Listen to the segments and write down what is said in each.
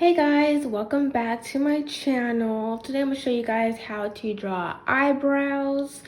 Hey guys, welcome back to my channel. Today I'm going to show you guys how to draw eyebrows.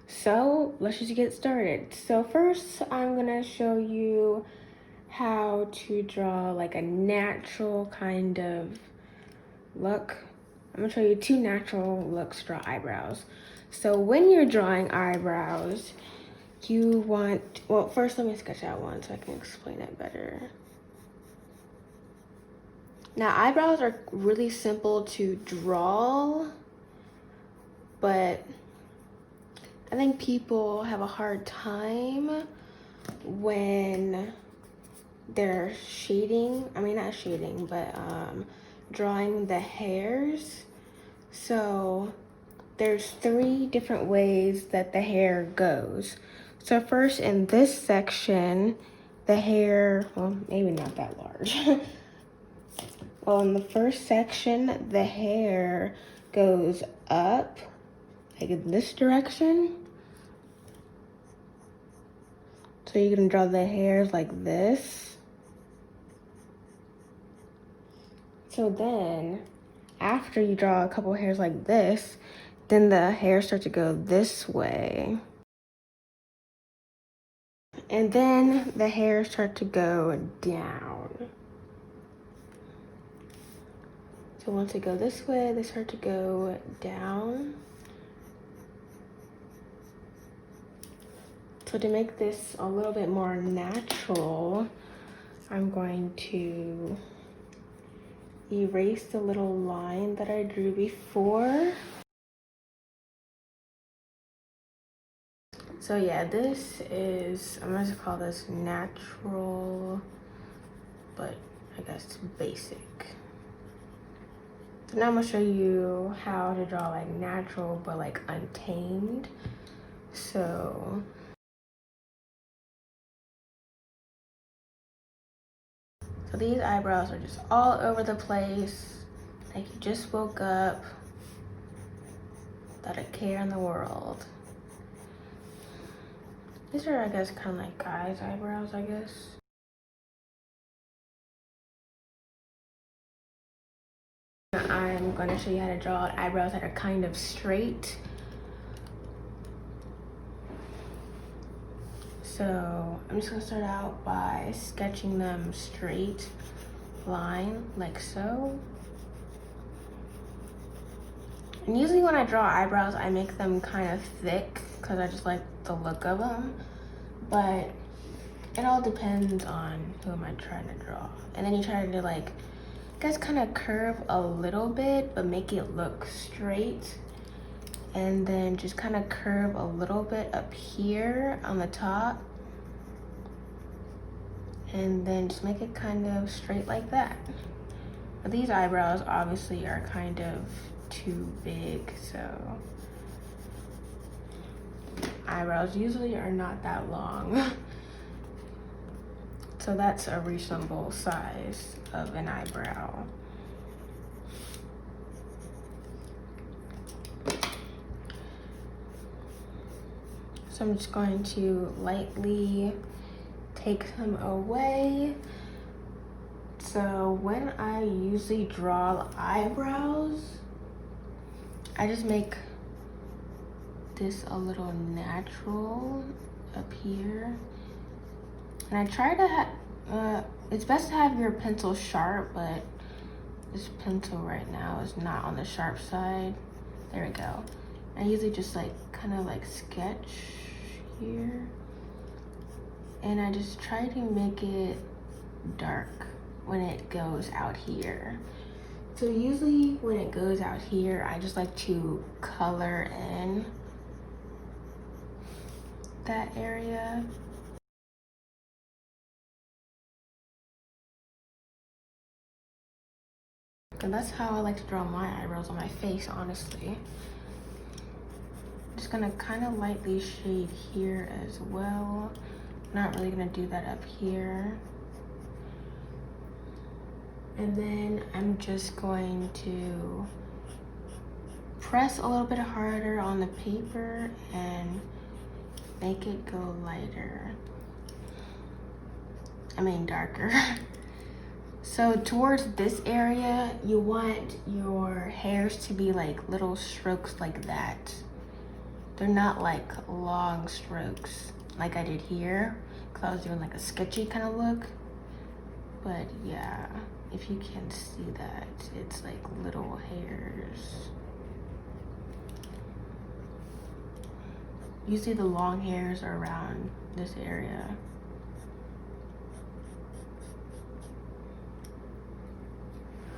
So let's just get started. So first I'm going to show you how to draw like a natural kind of look. I'm going to show you two natural looks to draw eyebrows. So when you're drawing eyebrows, you want, well first let me sketch out one so I can explain it better. Now, eyebrows are really simple to draw, but I think people have a hard time when they're shading, not shading, but drawing the hairs. So there's 3 different ways that the hair goes. So first in this section, the hair, well, maybe not that large. Well, in the first section, the hair goes up, like in this direction. So you're gonna draw the hairs like this. So then, after you draw a couple hairs like this, then the hairs start to go this way. And then the hairs start to go down. So once they go this way, they start to go down. So to make this a little bit more natural, I'm going to erase the little line that I drew before. So yeah, this is, I'm gonna call this natural, but I guess basic. So now I'm gonna show you how to draw like natural, but like untamed. So these eyebrows are just all over the place, like you just woke up, without a care in the world. These are, I guess, kind of like guys' eyebrows, I guess. I'm going to show you how to draw eyebrows that are kind of straight. So I'm just gonna start out by sketching them straight line, like so. And usually when I draw eyebrows, I make them kind of thick because I just like the look of them. But it all depends on who am I trying to draw. And then you try to like, I guess kind of curve a little bit, but make it look straight. And then just kind of curve a little bit up here on the top. And then just make it kind of straight like that. But these eyebrows obviously are kind of too big, so eyebrows usually are not that long. So that's a reasonable size of an eyebrow. So I'm just going to lightly take them away. So when I usually draw eyebrows, I just make this a little natural up here. And I try to it's best to have your pencil sharp, but this pencil right now is not on the sharp side. There we go. I usually just like kind of like sketch here. And I just try to make it dark when it goes out here. So usually when it goes out here, I just like to color in that area. And that's how I like to draw my eyebrows on my face, honestly. I'm just gonna kind of lightly shade here as well. Not really gonna do that up here. And then I'm just going to press a little bit harder on the paper and make it go lighter. Darker. So towards this area, you want your hairs to be like little strokes like that. They're not like long strokes like I did here, because I was doing like a sketchy kind of look. But yeah, if you can see that, it's like little hairs. Usually the long hairs are around this area.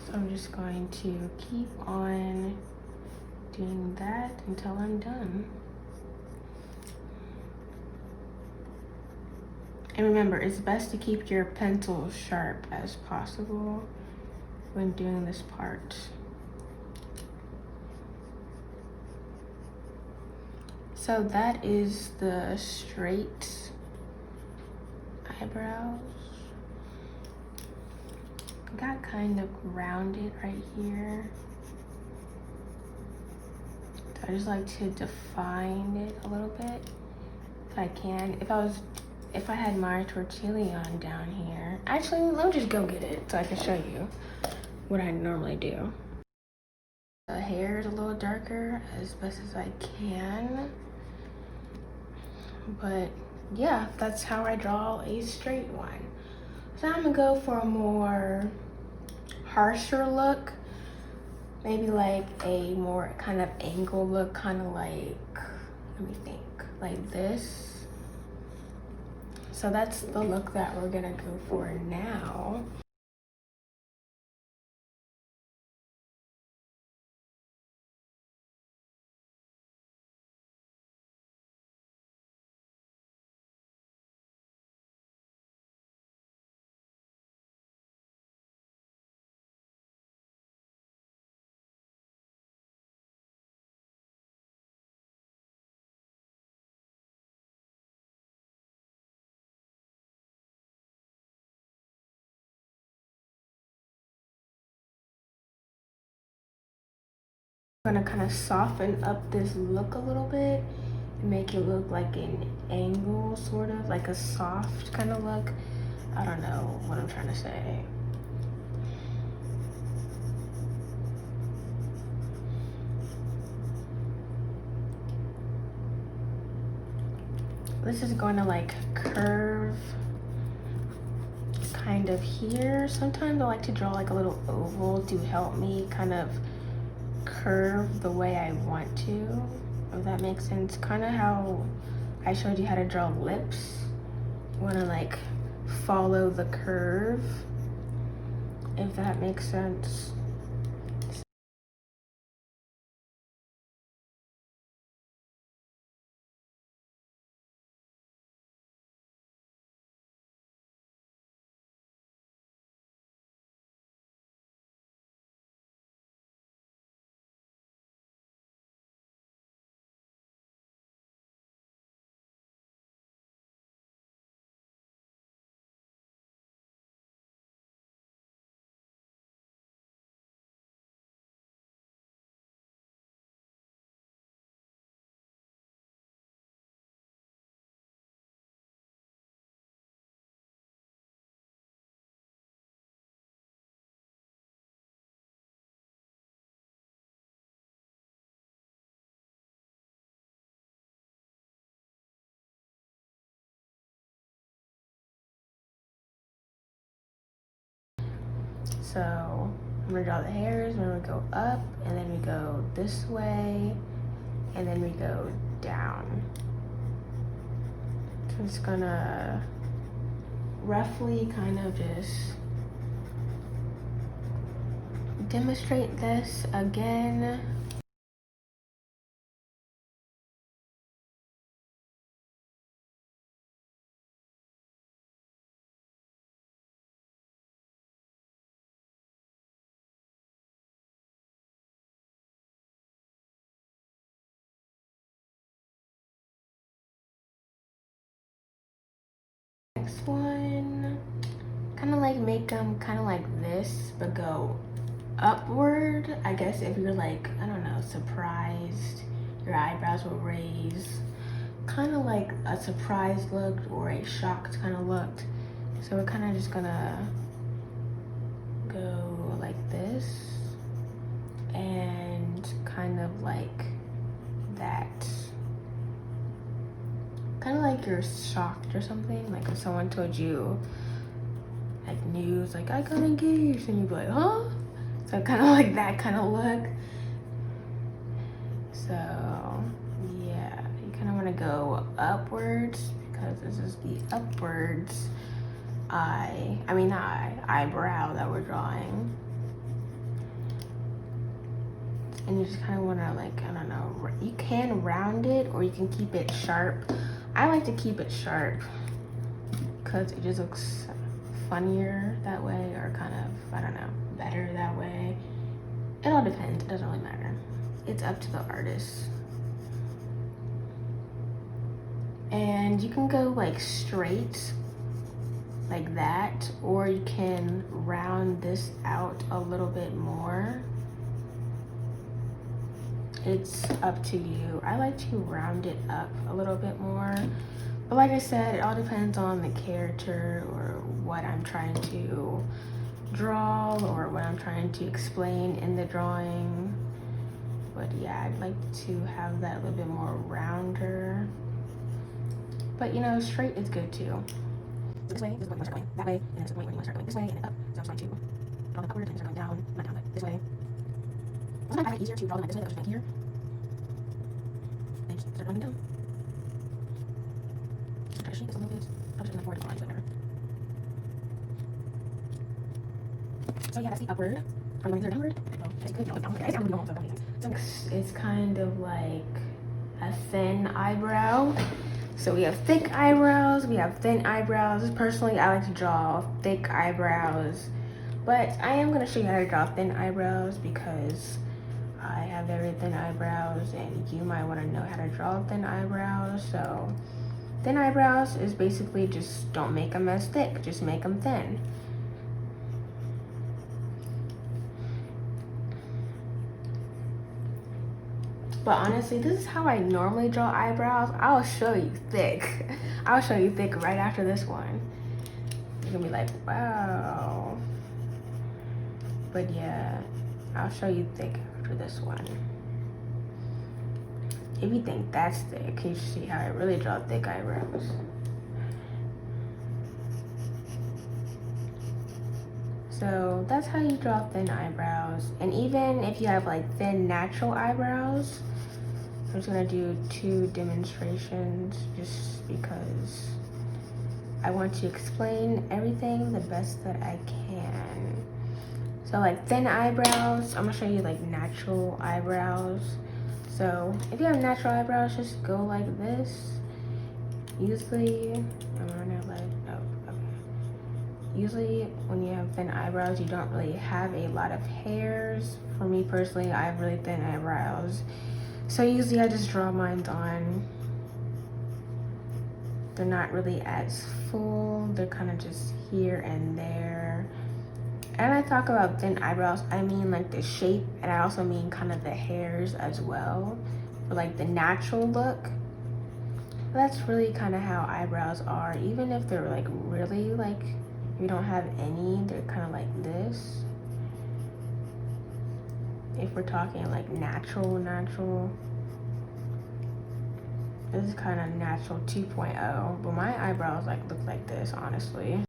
So I'm just going to keep on doing that until I'm done. And remember, it's best to keep your pencil sharp as possible when doing this part. So that is the straight eyebrows. Got kind of rounded right here. So I just like to define it a little bit if I can. If I had my tortillon down here, actually, let me just go get it so I can show you what I normally do. The hair is a little darker as best as I can, but yeah, that's how I draw a straight one. So I'm gonna go for a more harsher look, maybe like a more kind of angle look, kind of like, let me think, like this. So that's the look that we're gonna go for now. I'm gonna kind of soften up this look a little bit and make it look like an angle, sort of like a soft kind of look. I don't know what I'm trying to say. This is going to like curve kind of here. Sometimes I like to draw like a little oval to help me kind of curve the way I want to, if that makes sense. Kind of how I showed you how to draw lips. You want to like follow the curve, if that makes sense. So I'm gonna draw the hairs, and then we go up, and then we go this way, and then we go down. So I'm just gonna roughly kind of just demonstrate this again. Next one, kind of like make them kind of like this, but go upward. I guess if you're like, I don't know, surprised, your eyebrows will raise. Kind of like a surprised look or a shocked kind of look. So we're kind of just gonna go like this and kind of like that. Kind of like you're shocked or something, like if someone told you like news, like I got engaged, and you'd be like, huh? So kind of like that kind of look. So yeah, you kind of want to go upwards because this is the upwards eyebrow that we're drawing. And you just kind of want to, like, I don't know, you can round it or you can keep it sharp. I like to keep it sharp because it just looks funnier that way, or kind of, I don't know, better that way. It all depends. It doesn't really matter. It's up to the artist. And you can go like straight like that, or you can round this out a little bit more. It's up to you. I like to round it up a little bit more, but like I said, it all depends on the character or what I'm trying to draw or what I'm trying to explain in the drawing. But yeah, I'd like to have that a little bit more rounder, but you know, straight is good too. This way, this is what you want to start going. That way, and then this is the point when you want to start going this way and then up. So I'm just going to draw them upward and start going down, not down, but this way. Sometimes I find it easier to draw them like this way, that was just like here. And just start running down. Just try to shape this a little bit. I'm just going to forward the lines, whatever. So yeah, that's the upward. From the wings are downward. Well, as you could, downward. It's downward, so don't it's kind of like a thin eyebrow. So we have thick eyebrows, we have thin eyebrows. Personally, I like to draw thick eyebrows, but I am going to show you how to draw thin eyebrows because I have very thin eyebrows and you might want to know how to draw thin eyebrows. So thin eyebrows is basically just don't make them as thick, just make them thin. But honestly, this is how I normally draw eyebrows. I'll show you thick. I'll show you thick right after this one. You're gonna be like, wow. But yeah, I'll show you thick after this one. If you think that's thick, you see how I really draw thick eyebrows. So that's how you draw thin eyebrows. And even if you have like thin natural eyebrows, I'm just gonna do 2 demonstrations just because I want to explain everything the best that I can. So like thin eyebrows, I'm gonna show you like natural eyebrows. So if you have natural eyebrows, just go like this. Usually, Usually when you have thin eyebrows, you don't really have a lot of hairs. For me personally, I have really thin eyebrows. So usually I just draw mine on. They're not really as full. They're kind of just here and there. And I talk about thin eyebrows, I mean like the shape, and I also mean kind of the hairs as well. For like the natural look. That's really kind of how eyebrows are. Even if they're like really like, if you don't have any, they're kind of like this. If we're talking like natural, this is kind of natural 2.0, but my eyebrows like look like this, honestly.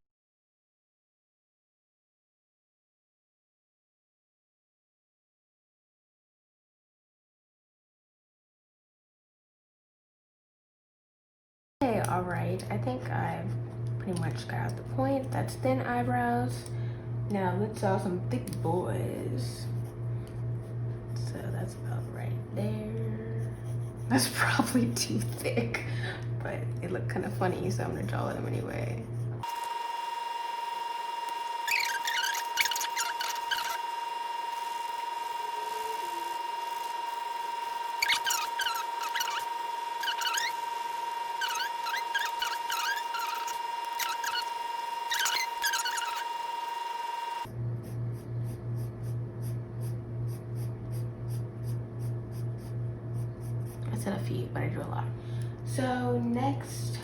Okay, all right, I think I've pretty much got out the point. That's thin eyebrows. Now let's draw some thick boys. So that's about right there. That's probably too thick, but it looked kind of funny, so I'm gonna draw them anyway. I said a few, but I drew a lot. So next,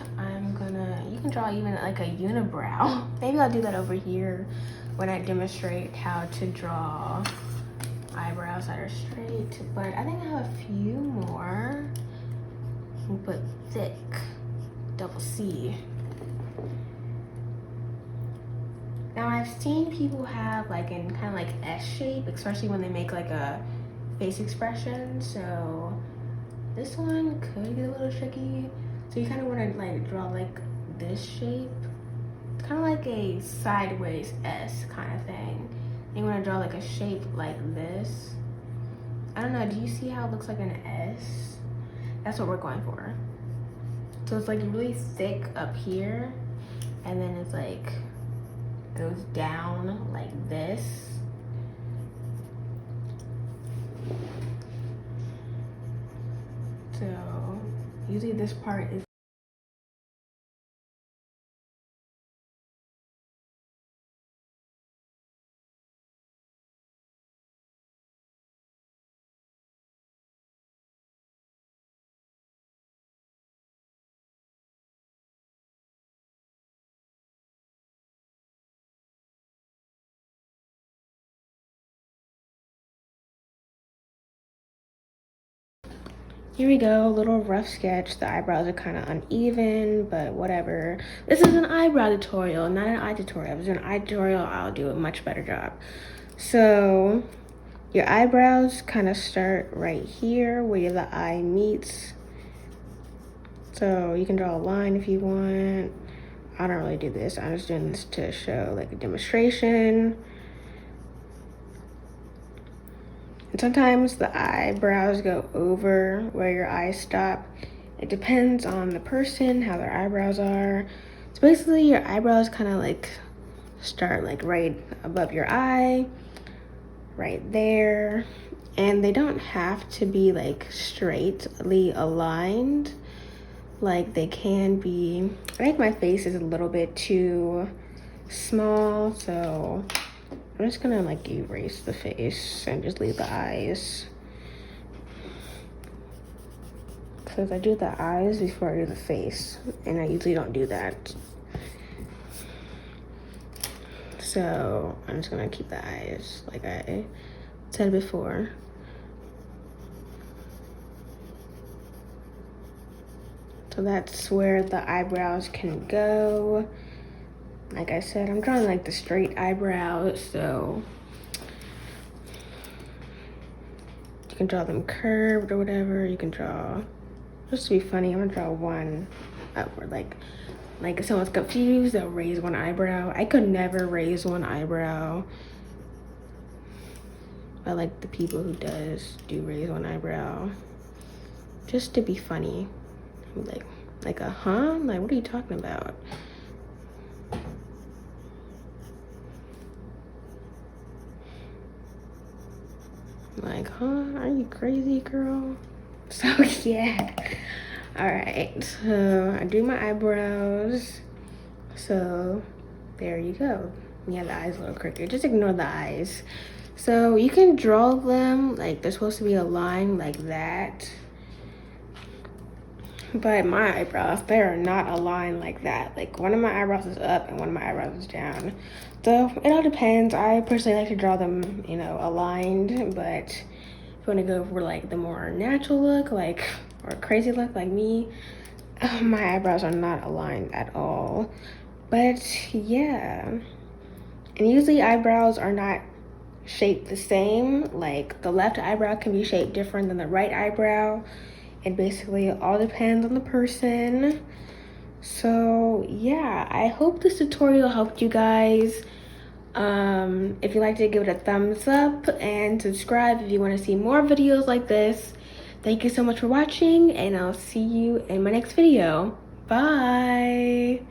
you can draw even like a unibrow. Maybe I'll do that over here. when I demonstrate how to draw eyebrows that are straight, but I think I have a few more. We'll put thick, double C. Now I've seen people have like in kind of like S shape, especially when they make like a face expression. So this one could get a little tricky. So you kind of want to like draw like this shape. It's kind of like a sideways S kind of thing. And you want to draw like a shape like this. I don't know, do you see how it looks like an S? That's what we're going for. So it's like really thick up here, and then it's like, it goes down like this. So usually this part is here we go, a little rough sketch. The eyebrows are kind of uneven, but whatever. This is an eyebrow tutorial, not an eye tutorial. If it was an eye tutorial, I'll do a much better job. So your eyebrows kind of start right here where the eye meets. So you can draw a line if you want. I don't really do this. I'm just doing this to show like a demonstration. And sometimes the eyebrows go over where your eyes stop. It depends on the person, how their eyebrows are. So basically your eyebrows kind of like start like right above your eye, right there. And they don't have to be like straightly aligned. Like they can be. I think my face is a little bit too small, so I'm just gonna like erase the face and just leave the eyes. Because I do the eyes before I do the face, and I usually don't do that. So I'm just gonna keep the eyes like I said before. So that's where the eyebrows can go. Like I said, I'm drawing like the straight eyebrows, so you can draw them curved or whatever. You can draw, just to be funny, I'm gonna draw one upward. Like if someone's confused, they'll raise one eyebrow. I could never raise one eyebrow. I like the people who do raise one eyebrow. Just to be funny. Like a huh? Like what are you talking about? Like, huh? Are you crazy, girl? So yeah. All right, so I do my eyebrows. So there you go. Yeah, the eyes a little crooked. Just ignore the eyes. So you can draw them like they're supposed to be a line like that. But my eyebrows, they are not aligned like that. Like one of my eyebrows is up and one of my eyebrows is down. So it all depends. I personally like to draw them, you know, aligned. But if you want to go for like the more natural look, like, or crazy look like me, my eyebrows are not aligned at all. But yeah. And usually eyebrows are not shaped the same. Like the left eyebrow can be shaped different than the right eyebrow. It basically all depends on the person. So yeah, I hope this tutorial helped you guys. If you liked it, give it a thumbs up and subscribe if you want to see more videos like this. Thank you so much for watching, and I'll see you in my next video. Bye.